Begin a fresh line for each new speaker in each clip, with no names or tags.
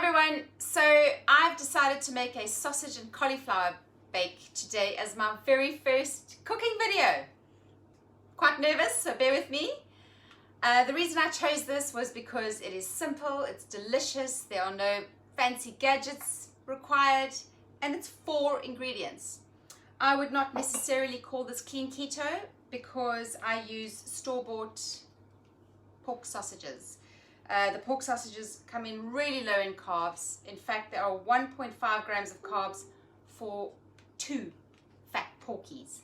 everyone, so I've decided to make a sausage and cauliflower bake today as my very first cooking video. Quite nervous, so bear with me. The reason I chose this was because it is simple, it's delicious, there are no fancy gadgets required, and it's 4 ingredients. I would not necessarily call this clean keto because I use store-bought pork sausages. The pork sausages come in really low in carbs. In fact, there are 1.5 grams of carbs for 2 fat porkies.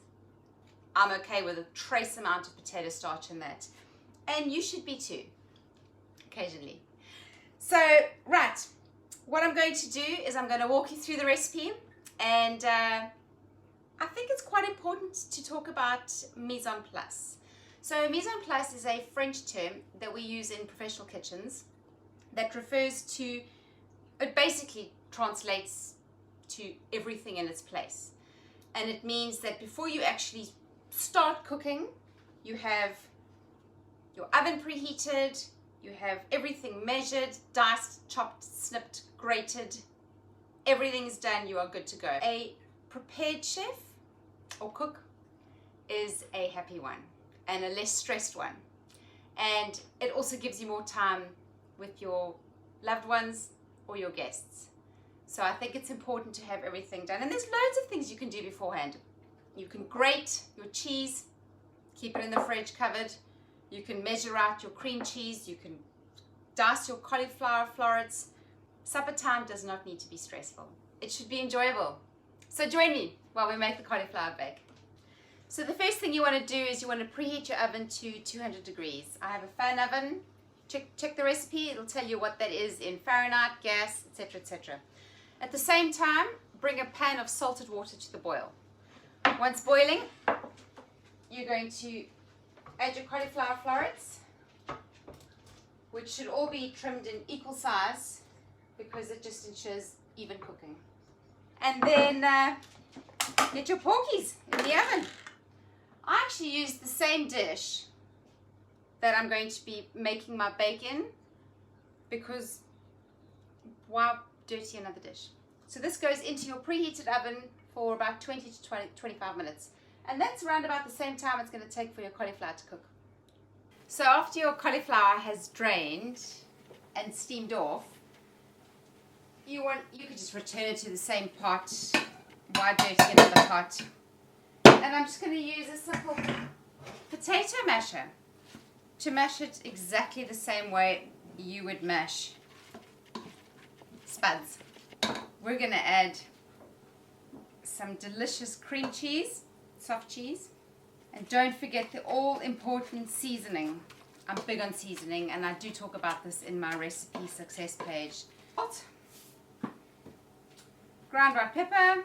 I'm okay with a trace amount of potato starch in that. And you should be too, occasionally. So, right, what I'm going to do is I'm going to walk you through the recipe, and I think it's quite important to talk about mise en place. So mise en place is a French term that we use in professional kitchens that refers to, it basically translates to everything in its place. And it means that before you actually start cooking, you have your oven preheated, you have everything measured, diced, chopped, snipped, grated, everything's done, you are good to go. A prepared chef or cook is a happy one and a less stressed one, and it also gives you more time with your loved ones or your guests. So I think it's important to have everything done, and there's loads of things you can do beforehand. You can grate your cheese, keep it in the fridge covered. You can measure out your cream cheese, you can dice your cauliflower florets. Supper time does not need to be stressful. It should be enjoyable. So join me while we make the cauliflower bake. So the first thing you want to do is you want to preheat your oven to 200 degrees. I have a fan oven. Check the recipe, it'll tell you what that is in Fahrenheit, gas, etc., etc. At the same time, bring a pan of salted water to the boil. Once boiling, you're going to add your cauliflower florets, which should all be trimmed in equal size because it just ensures even cooking. And then get your porkies in the oven. I actually use the same dish that I'm going to be making my bake in because why dirty another dish? So this goes into your preheated oven for about 20 to 25 minutes. And that's around about the same time it's going to take for your cauliflower to cook. So after your cauliflower has drained and steamed off, you could just return it to the same pot. Why dirty another pot? And I'm just going to use a simple potato masher to mash it exactly the same way you would mash spuds. We're going to add some delicious cream cheese, soft cheese, and don't forget the all-important seasoning. I'm big on seasoning, and I do talk about this in my recipe success page. Ground white pepper,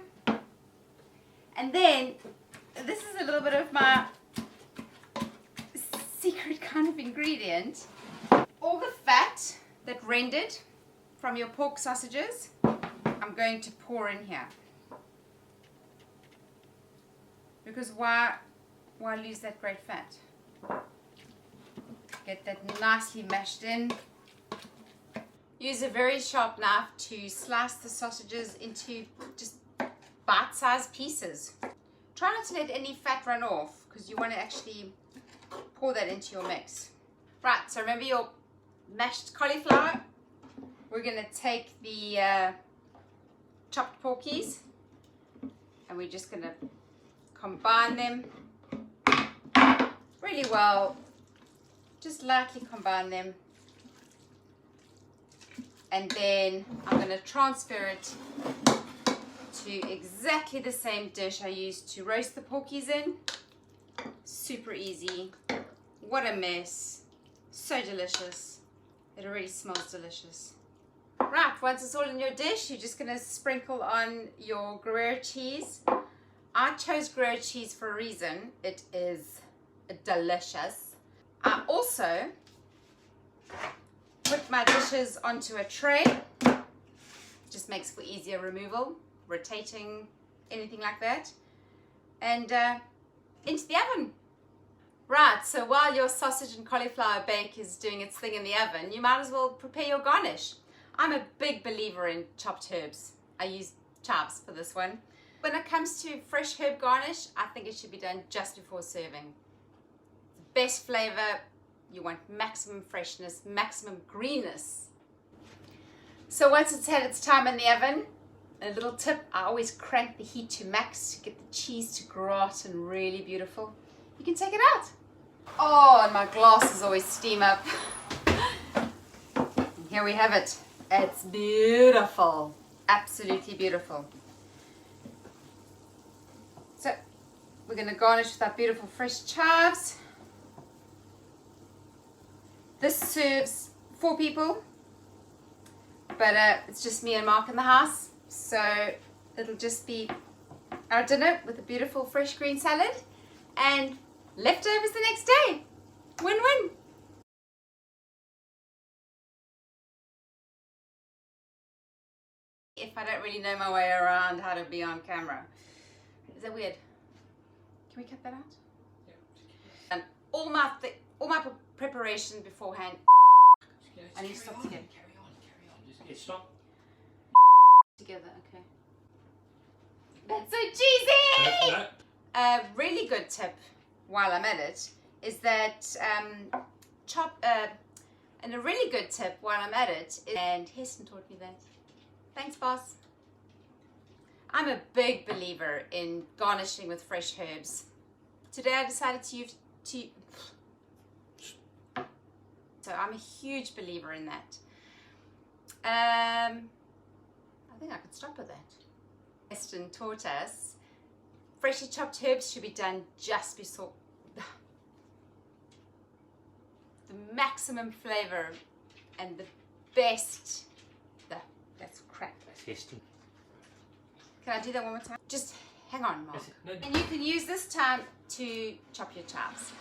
and then this is a little bit of my secret kind of ingredient. All the fat that rendered from your pork sausages, I'm going to pour in here. Because why lose that great fat? Get that nicely mashed in. Use a very sharp knife to slice the sausages into just bite-sized pieces. Try not to let any fat run off because you want to actually pour that into your mix. Right, so remember your mashed cauliflower. We're going to take the chopped porkies and we're just going to combine them really well. Just lightly combine them. And then I'm going to transfer it to exactly the same dish I used to roast the porkies in. Super easy. What a mess. So delicious. It already smells delicious. Right, once it's all in your dish, you're just going to sprinkle on your Gruyere cheese. I chose Gruyere cheese for a reason. It is delicious. I also put my dishes onto a tray. Just makes for easier removal, rotating, anything like that. And into the oven. Right, so while your sausage and cauliflower bake is doing its thing in the oven, you might as well prepare your garnish. I'm a big believer in chopped herbs. I use chives for this one. When it comes to fresh herb garnish, I think it should be done just before serving. The best flavor, you want maximum freshness, maximum greenness. So once it's had its time in the oven, a little tip, I always crank the heat to max to get the cheese to grate and really beautiful. You can take it out. Oh, and my glasses always steam up. Here we have it. It's beautiful, absolutely beautiful. So we're going to garnish with our beautiful fresh chives. This serves 4 people, but it's just me and Mark in the house, so it'll just be our dinner with a beautiful fresh green salad and leftovers the next day. Win-win. If I don't really know my way around how to be on camera. Is that weird? Can we cut that out?
Yeah.
And all my preparation beforehand. I need to stop together.
Carry on. Just stop.
Together, okay. That's so cheesy!
No.
A really good tip while I'm at it is that and a really good tip while I'm at it is, and Heston taught me that. Thanks, boss. I'm a big believer in garnishing with fresh herbs. Today I decided to use so I'm a huge believer in that. I think I could stop with that. Heston taught us freshly chopped herbs should be done just before the maximum flavor and the best. That's crap.
That's Heston.
Can I do that one more time? Just hang on, Mark.
No.
And you can use this time to chop your chives.